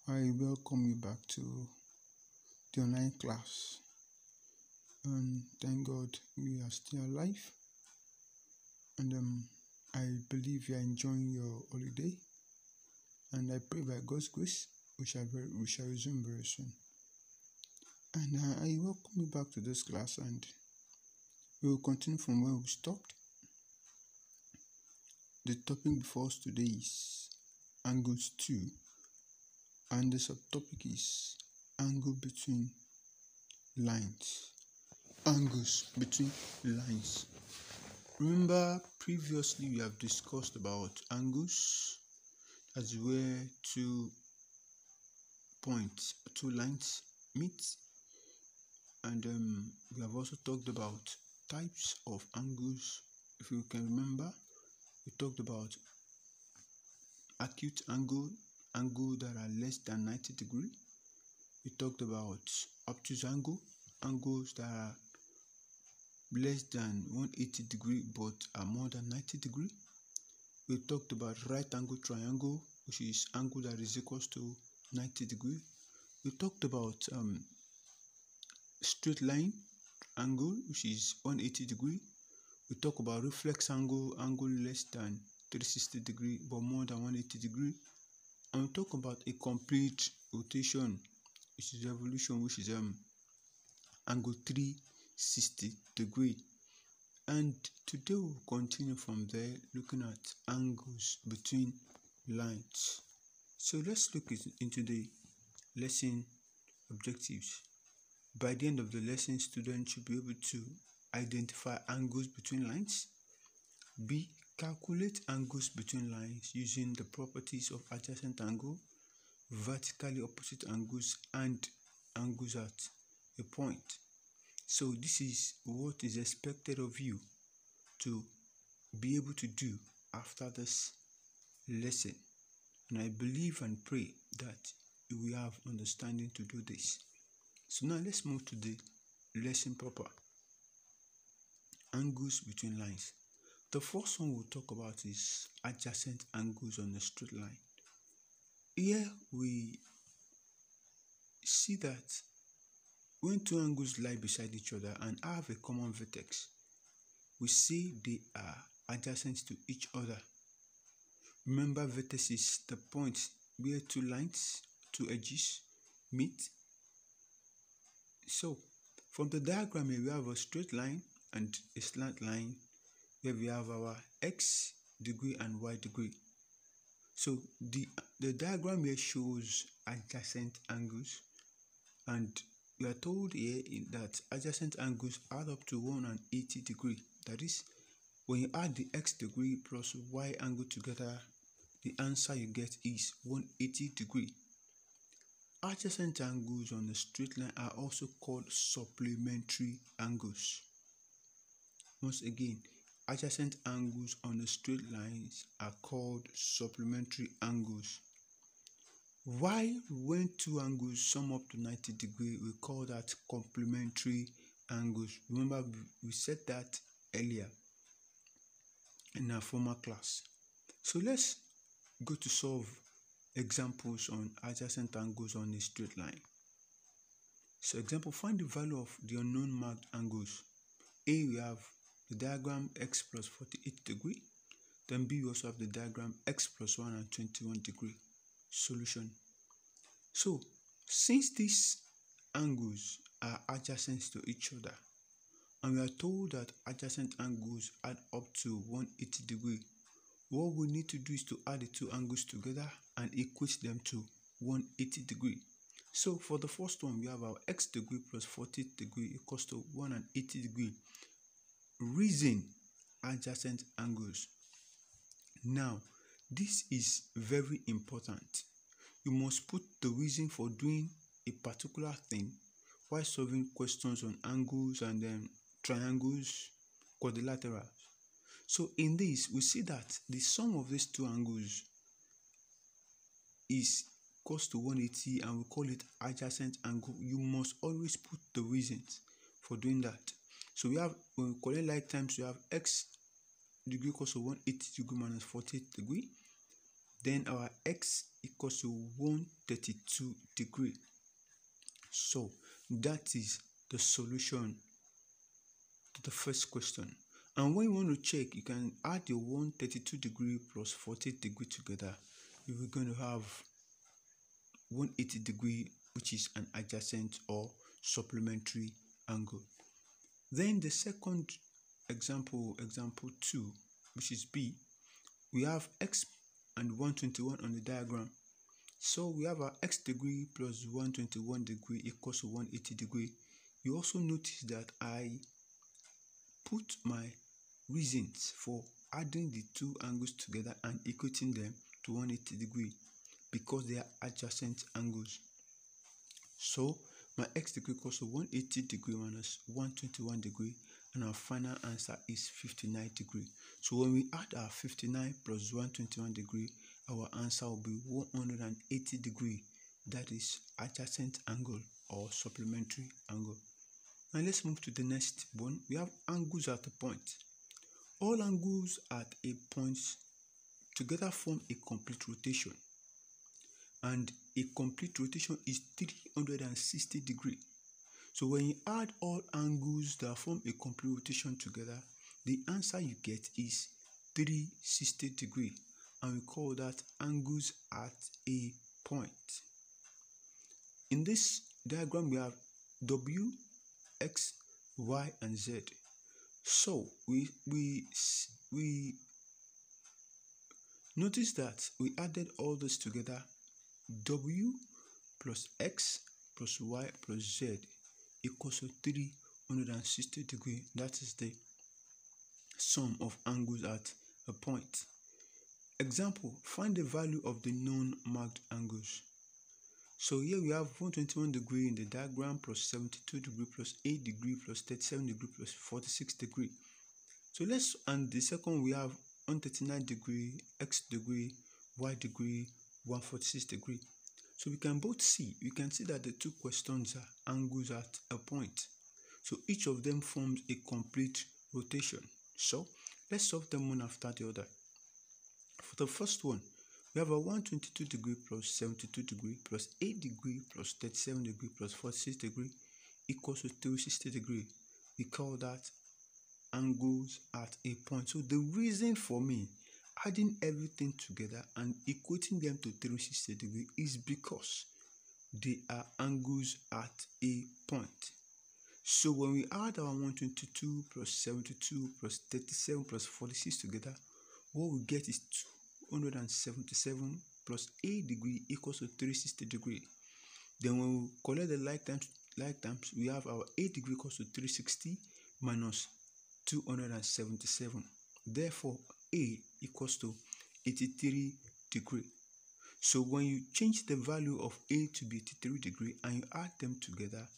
I welcome you back to the online class, and thank God we are still alive, and I believe you are enjoying your holiday, and I pray by God's grace we shall resume very soon. And I welcome you back to this class, and we will continue from where we stopped. The topic before us today is angles 2, and the subtopic is angle between lines. Angles between lines. Remember, previously we have discussed about angles as where two lines meet, and we have also talked about types of angles. If you can remember, we talked about acute angle that are less than 90 degrees. We talked about obtuse angles that are less than 180 degrees but are more than 90 degrees. We talked about right angle triangle, which is angle that is equals to 90 degrees. We talked about straight line angle, which is 180 degrees. We talk about reflex angle less than 360 degrees but more than 180 degrees. And we talk about a complete rotation, which is revolution, which is angle 360 degrees. And today we'll continue from there, looking at angles between lines. So let's look into the lesson objectives. By the end of the lesson, students should be able to identify angles between lines. B. Calculate angles between lines using the properties of adjacent angle, vertically opposite angles, and angles at a point. So this is what is expected of you to be able to do after this lesson. And I believe and pray that you will have understanding to do this. So now let's move to the lesson proper. Angles between lines. The first one we'll talk about is adjacent angles on a straight line. Here we see that when two angles lie beside each other and have a common vertex, we say they are adjacent to each other. Remember, vertex is the point where two edges meet. So from the diagram here, we have a straight line and a slant line where we have our x degree and y degree. So the diagram here shows adjacent angles, and we are told here that adjacent angles add up to 180 degrees. That is, when you add the x degree plus y angle together, the answer you get is 180 degrees. Adjacent angles on a straight line are also called supplementary angles. Once again, adjacent angles on a straight lines are called supplementary angles. While when two angles sum up to 90 degrees, we call that complementary angles. Remember, we said that earlier in our former class. So let's go to solve examples on adjacent angles on a straight line. So example, find the value of the unknown marked angles. A, we have the diagram x plus 48 degrees. Then B, we also have the diagram x plus 121 degrees. Solution. So since these angles are adjacent to each other, and we are told that adjacent angles add up to 180 degrees, what we need to do is to add the two angles together and equate them to 180 degrees. So for the first one, we have our x degree plus 48 degrees equals to 180 degrees. Reason adjacent angles. Now, this is very important. You must put the reason for doing a particular thing while solving questions on angles and then triangles, quadrilaterals. So in this, we see that the sum of these two angles is equals to 180, and we call it adjacent angle. You must always put the reasons for doing that. So we have, when we collect like times, we have x degree equals to 180 degree minus 48 degree. then our x equals to 132 degree. So that is the solution to the first question. And when you want to check, you can add your 132 degree plus 48 degree together. You're going to have 180 degree, which is an adjacent or supplementary angle. Then the second example, example 2, which is B, we have x and 121 on the diagram. So we have our x degree plus 121 degree equals to 180 degree. You also notice that I put my reasons for adding the two angles together and equating them to 180 degree because they are adjacent angles. So my x degree equals to 180 degree minus 121 degree, and our final answer is 59 degree. So when we add our 59 plus 121 degree, our answer will be 180 degree. That is adjacent angle or supplementary angle. Now let's move to the next one. We have angles at a point. All angles at a point together form a complete rotation. And a complete rotation is 360 degree. So when you add all angles that form a complete rotation together, the answer you get is 360 degree. And we call that angles at a point. In this diagram, we have W, X, Y, and Z. So we notice that we added all this together. W plus X plus Y plus Z equals to 360 degree. That is the sum of angles at a point. Example, find the value of the non-marked angles. So here we have 121 degree in the diagram plus 72 degree plus 8 degree plus 37 degree plus 46 degree. So and the second we have 139 degree, X degree, Y degree, 146 degree. So we can see that the two questions are angles at a point. So each of them forms a complete rotation. So let's solve them one after the other. For the first one, we have a 122 degree plus 72 degree plus 8 degree plus 37 degree plus 46 degree equals to 360 degree. We call that angles at a point. So the reason for me adding everything together and equating them to 360 degree is because they are angles at a point. So when we add our 122 plus 72 plus 37 plus 46 together, what we get is 277 plus 8 degree equals to 360 degree. Then when we collect the like times, we have our 8 degree equals to 360 minus 277. Therefore, A equals to 83 degree. So when you change the value of A to be 83 degree and you add them together,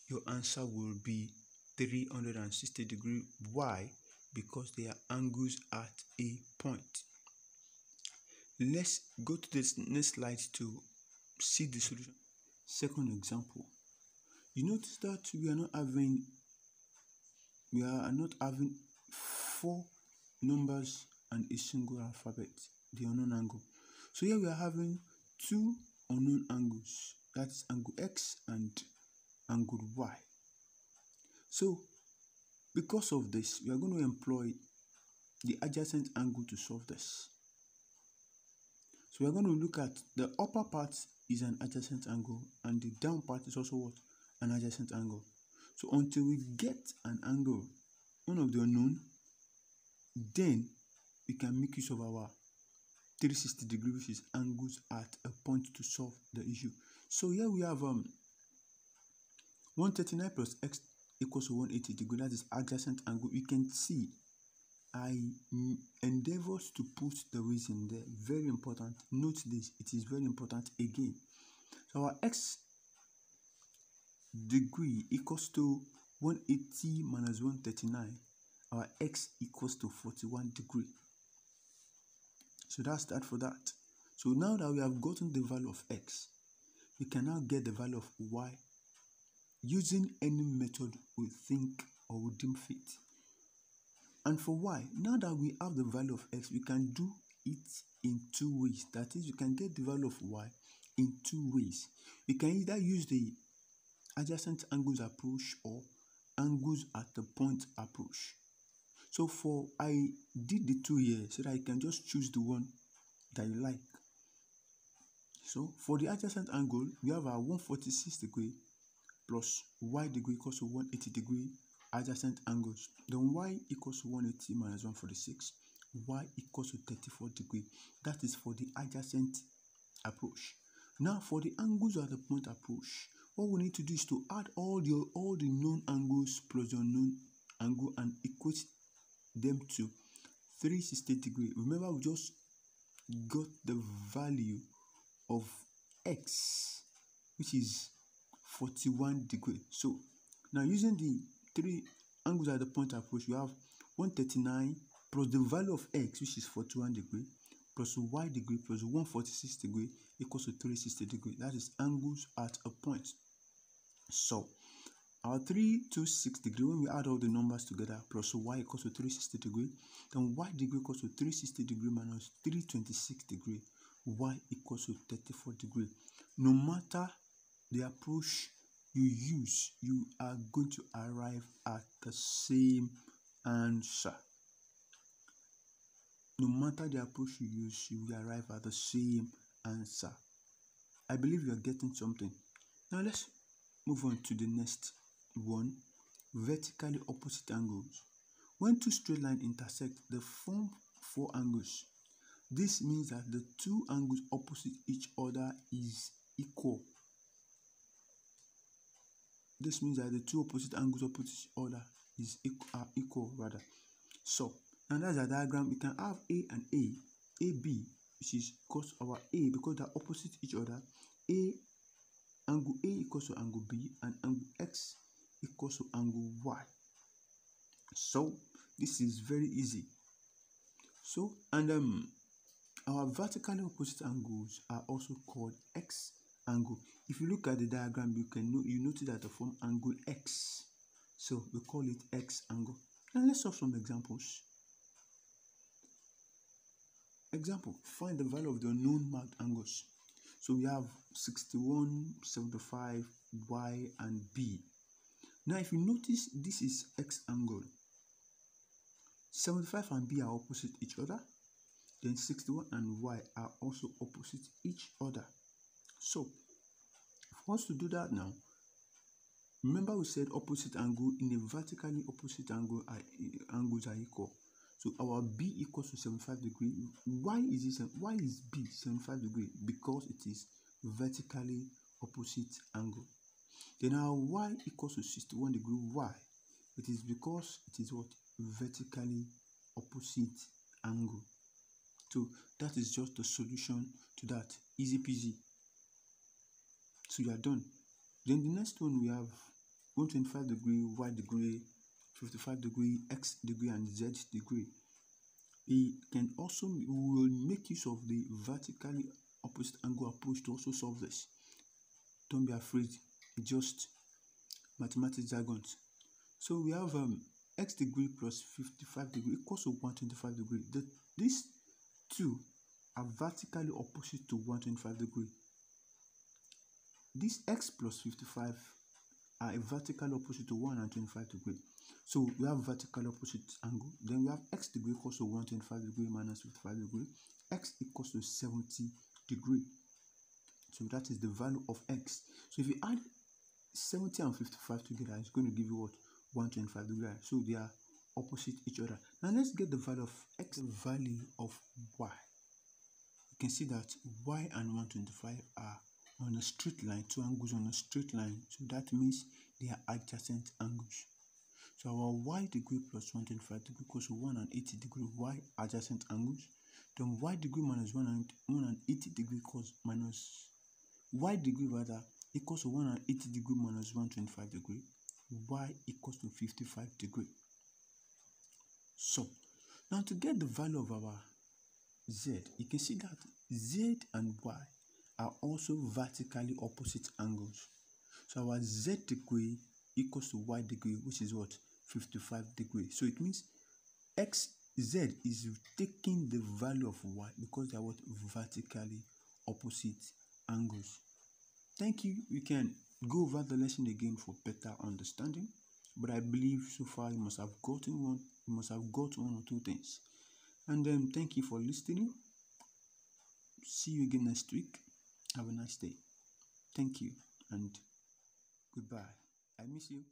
your answer will be 360 degree. Why? Because they are angles at a point. Let's go to this next slide to see the solution. Second example. You notice that we are not having 4 numbers and a single alphabet, the unknown angle. So here we are having 2 unknown angles, that's angle X and angle Y. So because of this, we are going to employ the adjacent angle to solve this. So we are going to look at the upper part is an adjacent angle and the down part is also what? An adjacent angle. So until we get an angle, one of the unknown, then we can make use of our 360 degree, which is angles at a point, to solve the issue. So here we have 139 plus X equals to 180 degree. That is adjacent angle. You can see I endeavored to put the reason there. Very important. Note this. It is very important again. So our X degree equals to 180 minus 139. Our X equals to 41 degree. So that's that for that. So now that we have gotten the value of X, we can now get the value of Y using any method we think or we deem fit. And for Y, now that we have the value of X, we can do it in two ways. That is, you can get the value of y in two ways. You can either use the adjacent angles approach or angles at the point approach. So I did the two here so that you can just choose the one that you like. So for the adjacent angle, we have our 146 degree plus y degree equals to 180 degree adjacent angles. Then y equals to 180 minus 146. Y equals to 34 degree. That is for the adjacent approach. Now for the angles at the point approach, what we need to do is to add all the known angles plus the unknown angle and equate them to 360 degree. Remember, we just got the value of x, which is 41 degree. So now using the three angles at the point approach, we have 139 plus the value of x, which is 41 degree, plus y degree plus 146 degree equals to 360 degree. That is angles at a point. So our 326 degree, when we add all the numbers together, plus y equals to 360 degree, then y degree equals to 360 degree minus 326 degree, y equals to 34 degree. No matter the approach you use, you are going to arrive at the same answer. No matter the approach you use, you will arrive at the same answer. I believe you are getting something. Now let's move on to the next one, vertically opposite angles. When two straight lines intersect, they form four angles. This means that the two angles opposite each other is equal. This means that the two opposite angles opposite each other are equal rather. So, and that's a diagram. We can have A and AB, which is cos our A because they're opposite each other. Angle A equals to angle B, and angle X equals to angle Y. So this is very easy. So and our vertically opposite angles are also called X angle. If you look at the diagram, you notice that they form angle X. So we call it X angle. Now let's solve some examples. Example, find the value of the known marked angles. So we have 61, 75, Y and B. Now if you notice, this is X angle. 75 and B are opposite each other. Then 61 and Y are also opposite each other. So for us to do that now, remember we said opposite angle in a vertically opposite angle angles are equal. So our B equals to 75 degree. Why is B 75 degree? Because it is vertically opposite angle. Then our Y equals to 61 degree. Why? It is because it is what? Vertically opposite angle. So that is just the solution to that. Easy peasy. So you are done. Then the next one we have 125 degree, Y degree, 55 degree, X degree and Z degree. We will make use of the vertically opposite angle approach to also solve this. Don't be afraid, just mathematics jargons. So we have X degree plus 55 degree equals to 125 degree. These two are vertically opposite to 125 degree. This X plus 55 are a vertical opposite to 125 degree. So we have vertical opposite angle. Then we have X degree equals to 125 degree minus 55 degree. X equals to 70 degree. So that is the value of X. So if you add 70 and 55 together, it's going to give you what? 125 degree. So they are opposite each other. Now let's get the value of X, the value of Y. You can see that Y and 125 are on a straight line, two angles on a straight line. So that means they are adjacent angles. So our Y degree plus 125 degree equals to 180 degree Y adjacent angles. Then Y degree minus 180 degree equals minus Y degree rather equals to 180 degree minus 125 degree. Y equals to 55 degree. So now to get the value of our Z, you can see that Z and Y are also vertically opposite angles. So our Z degree equals to Y degree, which is what? 55 degree. So it means Z is taking the value of Y because they are what vertically opposite angles. Thank you. We can go over the lesson again for better understanding. But I believe so far you must have got one or two things. And then thank you for listening. See you again next week. Have a nice day. Thank you and goodbye. I miss you.